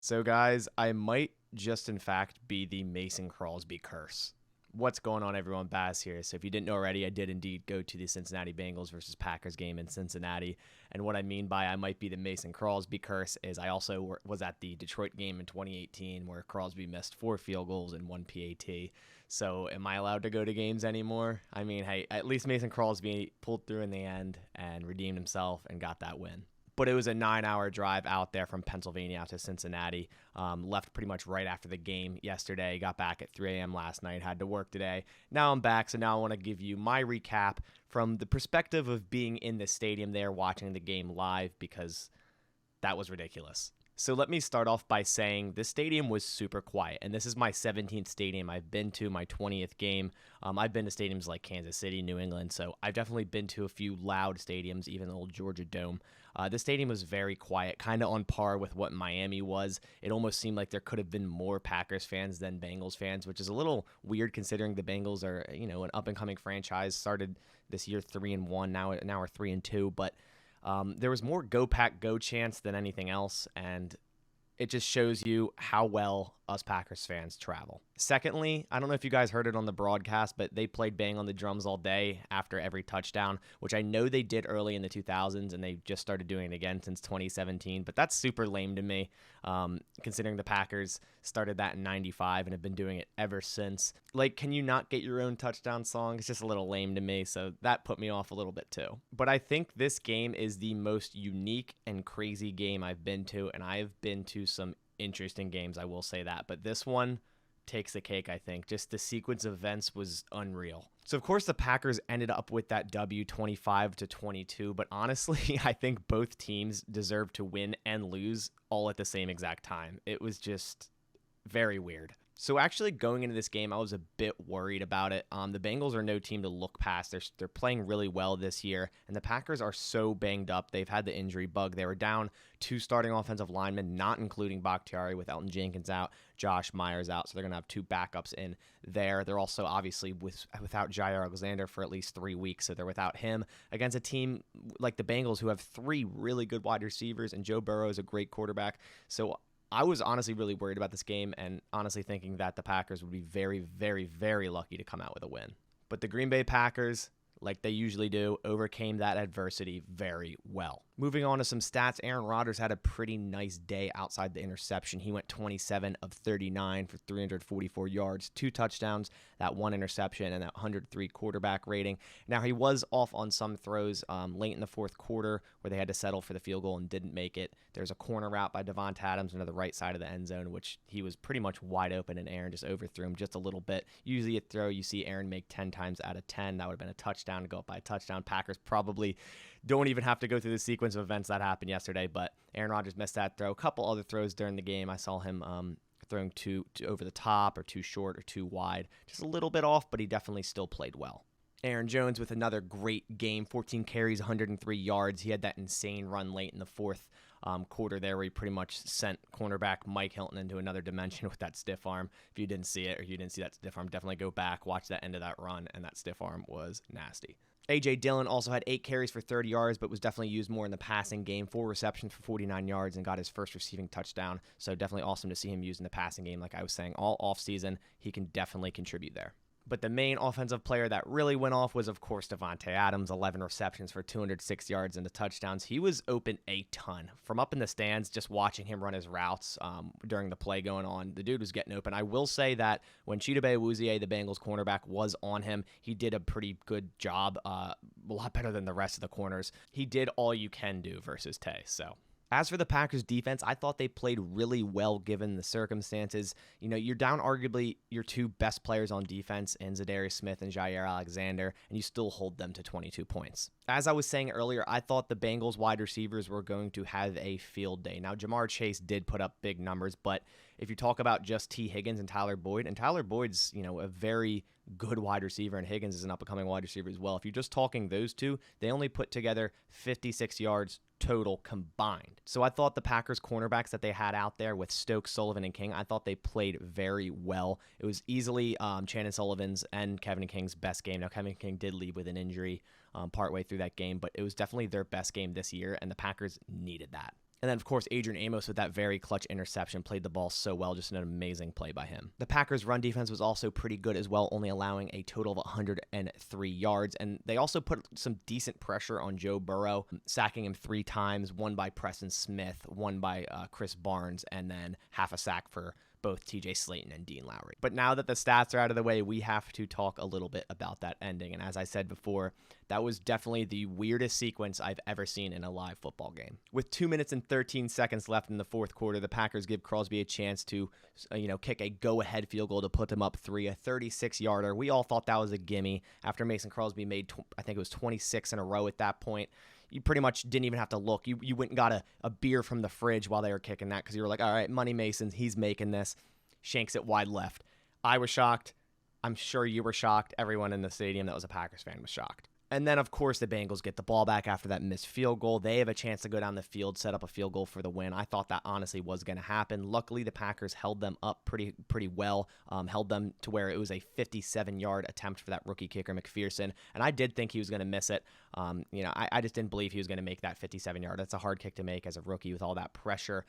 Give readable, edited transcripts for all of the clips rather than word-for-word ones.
So, guys, I might just in fact be the Mason Crosby curse. What's going on, everyone? Bass here. So, if you didn't know already, I did indeed go to the Cincinnati Bengals versus Packers game in Cincinnati. And what I mean by I might be the Mason Crosby curse is I also was at the Detroit game in 2018 where Crosby missed 4 field goals and 1 PAT. So, am I allowed to go to games anymore? I mean, hey, at least Mason Crosby pulled through in the end and redeemed himself and got that win. But it was a 9-hour drive out there from Pennsylvania out to Cincinnati. Left pretty much right after the game yesterday. Got back at 3 a.m. last night. Had to work today. Now I'm back, so now I want to give you my recap from the perspective of being in the stadium there watching the game live because that was ridiculous. So let me start off by saying this stadium was super quiet, and this is my 17th stadium I've been to, my 20th game. I've been to stadiums like Kansas City, New England, so I've definitely been to a few loud stadiums, even the old Georgia Dome. This stadium was very quiet, kind of on par with what Miami was. It almost seemed like there could have been more Packers fans than Bengals fans, which is a little weird considering the Bengals are, an up-and-coming franchise. Started this year 3-1, now we're 3-2, but there was more "Go Pack Go" chants than anything else, and it just shows you how well us Packers fans travel. Secondly, I don't know if you guys heard it on the broadcast, but they played Bang on the Drums all day after every touchdown, which I know they did early in the 2000s, and they just started doing it again since 2017. But that's super lame to me, considering the Packers started that in 95 and have been doing it ever since. Like, can you not get your own touchdown song? It's just a little lame to me, so that put me off a little bit too. But I think this game is the most unique and crazy game I've been to, and I've been to some interesting games, I will say that, but this one takes the cake. I think just the sequence of events was unreal. So of course the Packers ended up with that W 25-22, but honestly I think both teams deserve to win and lose all at the same exact time. It was just very weird. So actually going into this game, I was a bit worried about it. The Bengals are no team to look past. They're playing really well this year, and the Packers are so banged up. They've had the injury bug. They were down 2 starting offensive linemen, not including Bakhtiari, with Elton Jenkins out, Josh Myers out, so they're going to have 2 backups in there. They're also obviously without Jair Alexander for at least 3 weeks, so they're without him against a team like the Bengals who have 3 really good wide receivers, and Joe Burrow is a great quarterback. So I was honestly really worried about this game and honestly thinking that the Packers would be very, very, very lucky to come out with a win. But the Green Bay Packers, like they usually do, overcame that adversity very well. Moving on to some stats, Aaron Rodgers had a pretty nice day outside the interception. He went 27 of 39 for 344 yards, 2 touchdowns, that 1 interception, and that 103 quarterback rating. Now, he was off on some throws late in the fourth quarter where they had to settle for the field goal and didn't make it. There's a corner route by Devante Adams into the right side of the end zone, which he was pretty much wide open, and Aaron just overthrew him just a little bit. Usually a throw you see Aaron make 10 times out of 10. That would have been a touchdown to go up by a touchdown. Packers probably don't even have to go through the sequence of events that happened yesterday, but Aaron Rodgers missed that throw. A couple other throws during the game. I saw him throwing too over the top or too short or too wide. Just a little bit off, but he definitely still played well. Aaron Jones with another great game, 14 carries, 103 yards. He had that insane run late in the fourth quarter there where he pretty much sent cornerback Mike Hilton into another dimension with that stiff arm. If you didn't see it or you didn't see that stiff arm, definitely go back, watch that end of that run, and that stiff arm was nasty. A.J. Dillon also had 8 carries for 30 yards, but was definitely used more in the passing game. 4 receptions for 49 yards and got his first receiving touchdown. So definitely awesome to see him used in the passing game. Like I was saying, all offseason, he can definitely contribute there. But the main offensive player that really went off was, of course, Devante Adams, 11 receptions for 206 yards and the touchdowns. He was open a ton. From up in the stands, just watching him run his routes during the play going on, the dude was getting open. I will say that when Chidobe Awuzie, the Bengals cornerback, was on him, he did a pretty good job, a lot better than the rest of the corners. He did all you can do versus Tay, so... As for the Packers defense, I thought they played really well given the circumstances. You're down arguably your 2 best players on defense in Zadarius Smith and Jair Alexander, and you still hold them to 22 points. As I was saying earlier, I thought the Bengals wide receivers were going to have a field day. Now, Jamar Chase did put up big numbers, but if you talk about just T. Higgins and Tyler Boyd's, a very good wide receiver, and Higgins is an up-and-coming wide receiver as well. If you're just talking those two, they only put together 56 yards total combined. So I thought the Packers cornerbacks that they had out there with Stokes, Sullivan, and King, I thought they played very well. It was easily Chandon Sullivan's and Kevin King's best game. Now, Kevin King did leave with an injury partway through that game, but it was definitely their best game this year, and the Packers needed that. And then, of course, Adrian Amos with that very clutch interception played the ball so well. Just an amazing play by him. The Packers' run defense was also pretty good as well, only allowing a total of 103 yards. And they also put some decent pressure on Joe Burrow, sacking him 3 times, one by Preston Smith, one by Chris Barnes, and then half a sack for both TJ Slayton and Dean Lowry. But now that the stats are out of the way, we have to talk a little bit about that ending. And as I said before, that was definitely the weirdest sequence I've ever seen in a live football game. With 2 minutes and 13 seconds left in the fourth quarter, the Packers give Crosby a chance to, kick a go-ahead field goal to put them up 3, a 36-yarder. We all thought that was a gimme after Mason Crosby made, I think it was 26 in a row at that point. You pretty much didn't even have to look. You went and got a beer from the fridge while they were kicking that because you were like, all right, Money Mason, he's making this. Shanks it wide left. I was shocked. I'm sure you were shocked. Everyone in the stadium that was a Packers fan was shocked. And then, of course, the Bengals get the ball back after that missed field goal. They have a chance to go down the field, set up a field goal for the win. I thought that honestly was going to happen. Luckily, the Packers held them up pretty well, held them to where it was a 57-yard attempt for that rookie kicker, McPherson. And I did think he was going to miss it. I just didn't believe he was going to make that 57-yard. That's a hard kick to make as a rookie with all that pressure.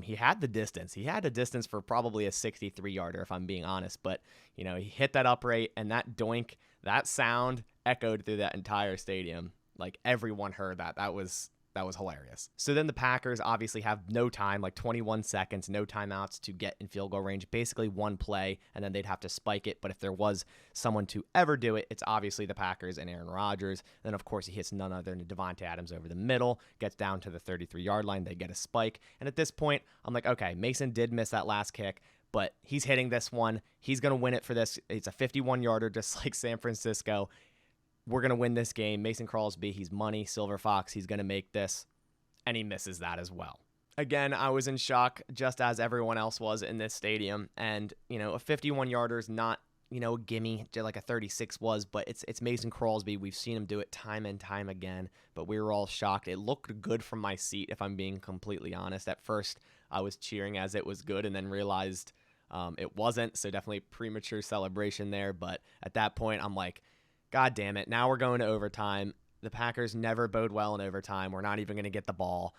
He had the distance. He had a distance for probably a 63-yarder, if I'm being honest. But, he hit that upright, and that doink, that sound echoed through that entire stadium. Like, everyone heard that. That was hilarious. So then the Packers obviously have no time, like 21 seconds, no timeouts to get in field goal range, basically one play, and then they'd have to spike it. But if there was someone to ever do it, it's obviously the Packers and Aaron Rodgers. Then, of course, he hits none other than Devante Adams over the middle, gets down to the 33-yard line. They get a spike. And at this point, I'm like, okay, Mason did miss that last kick, but he's hitting this one. He's going to win it for this. It's a 51-yarder, just like San Francisco. We're going to win this game. Mason Crosby, he's money, Silver Fox, he's going to make this, and he misses that as well. Again, I was in shock, just as everyone else was in this stadium, and, a 51-yarder is not, a gimme, like a 36 was, but it's Mason Crosby. We've seen him do it time and time again, but we were all shocked. It looked good from my seat, if I'm being completely honest. At first, I was cheering as it was good, and then realized it wasn't, so definitely premature celebration there, but at that point, I'm like, God damn it. Now we're going to overtime. The Packers never bode well in overtime. We're not even going to get the ball.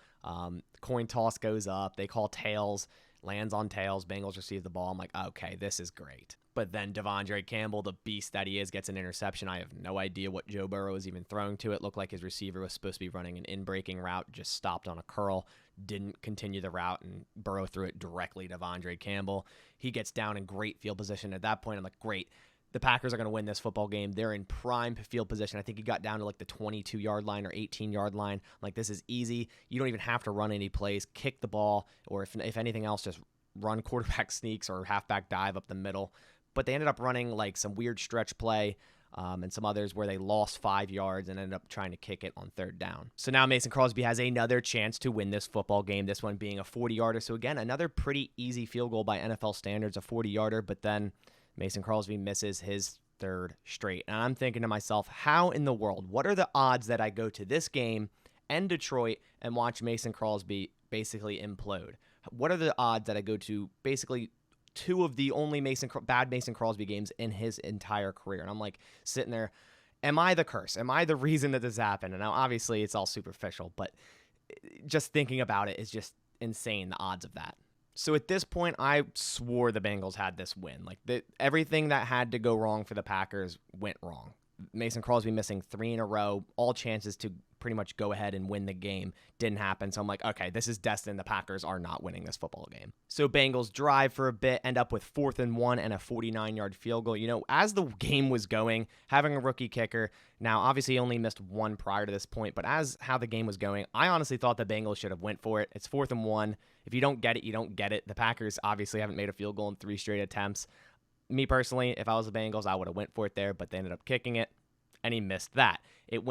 Coin toss goes up. They call tails, lands on tails. Bengals receive the ball. I'm like, okay, this is great. But then Devondre Campbell, the beast that he is, gets an interception. I have no idea what Joe Burrow was even throwing to it. Looked like his receiver was supposed to be running an in-breaking route, just stopped on a curl, didn't continue the route, and Burrow threw it directly to Devondre Campbell. He gets down in great field position. At that point, I'm like, great. The Packers are going to win this football game. They're in prime field position. I think he got down to like the 22-yard line or 18-yard line. Like, this is easy. You don't even have to run any plays. Kick the ball, or if anything else, just run quarterback sneaks or halfback dive up the middle. But they ended up running like some weird stretch play and some others where they lost 5 yards and ended up trying to kick it on third down. So now Mason Crosby has another chance to win this football game, this one being a 40-yarder. So again, another pretty easy field goal by NFL standards, a 40-yarder, but then Mason Crosby misses his third straight. And I'm thinking to myself, how in the world, what are the odds that I go to this game and Detroit and watch Mason Crosby basically implode? What are the odds that I go to basically 2 of the only bad Mason Crosby games in his entire career? And I'm like sitting there, am I the curse? Am I the reason that this happened? And now obviously it's all superficial, but just thinking about it is just insane, the odds of that. So at this point, I swore the Bengals had this win. Like, everything that had to go wrong for the Packers went wrong. Mason Crosby missing 3 in a row, all chances to pretty much go ahead and win the game didn't happen. So I'm like, okay, this is destined. The Packers are not winning this football game. So Bengals drive for a bit, end up with 4th and 1 and a 49-yard field goal. As the game was going, having a rookie kicker, now obviously he only missed 1 prior to this point, but as how the game was going, I honestly thought the Bengals should have went for it. It's 4th and 1. If you don't get it, you don't get it. The Packers obviously haven't made a field goal in 3 straight attempts. Me personally, if I was the Bengals, I would have went for it there, but they ended up kicking it, and he missed that. It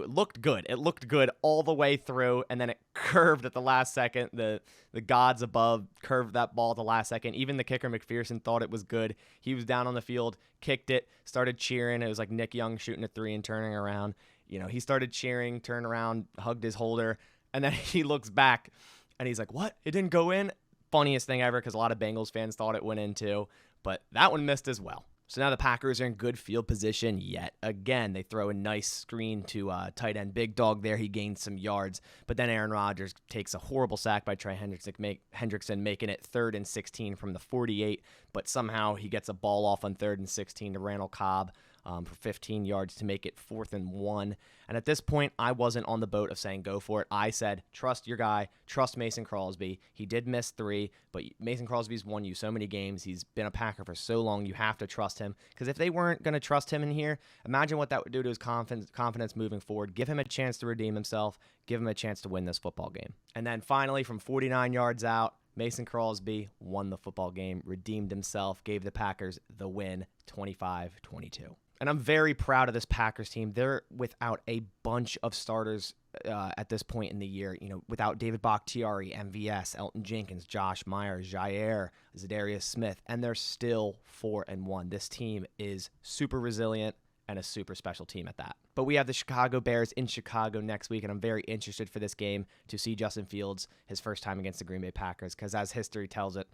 looked good. It looked good all the way through, and then it curved at the last second. The gods above curved that ball at the last second. Even the kicker, McPherson, thought it was good. He was down on the field, kicked it, started cheering. It was like Nick Young shooting a 3 and turning around. He started cheering, turned around, hugged his holder, and then he looks back, and he's like, what? It didn't go in? Funniest thing ever, because a lot of Bengals fans thought it went in too, but that one missed as well. So now the Packers are in good field position yet again. They throw a nice screen to tight end Big Dog there. He gains some yards, but then Aaron Rodgers takes a horrible sack by Trey Hendrickson, making it 3rd and 16 from the 48, but somehow he gets a ball off on 3rd and 16 to Randall Cobb for 15 yards to make it 4th and 1. And at this point, I wasn't on the boat of saying go for it. I said, trust your guy, trust Mason Crosby. He did miss 3, but Mason Crosby's won you so many games. He's been a Packer for so long. You have to trust him, because if they weren't going to trust him in here, imagine what that would do to his confidence moving forward. Give him a chance to redeem himself. Give him a chance to win this football game. And then finally, from 49 yards out, Mason Crosby won the football game, redeemed himself, gave the Packers the win, 25-22. And I'm very proud of this Packers team. They're without a bunch of starters at this point in the year. You know, without David Bakhtiari, MVS, Elton Jenkins, Josh Myers, Jair, Zadarius Smith, and they're still 4-1. This team is super resilient and a super special team at that. But we have the Chicago Bears in Chicago next week, and I'm very interested for this game to see Justin Fields his first time against the Green Bay Packers, because as history tells it,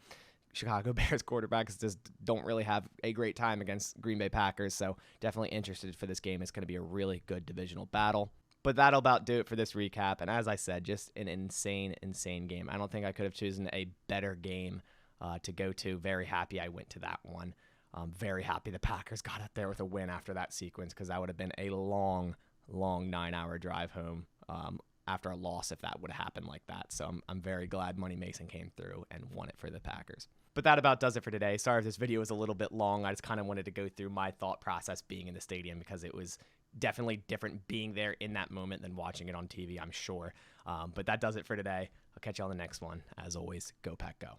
Chicago Bears quarterbacks just don't really have a great time against Green Bay Packers, so definitely interested for this game. It's going to be a really good divisional battle. But that'll about do it for this recap, and as I said, just an insane game. I don't think I could have chosen a better game to go to. Very happy I went to that one. Very happy the Packers got up there with a win after that sequence, because that would have been a long 9-hour drive home after a loss if that would have happened like that. So I'm very glad Money Mason came through and won it for the Packers. But that about does it for today. Sorry if this video was a little bit long. I just kind of wanted to go through my thought process being in the stadium, because it was definitely different being there in that moment than watching it on TV, I'm sure. But that does it for today. I'll catch you on the next one. As always, go Pack Go.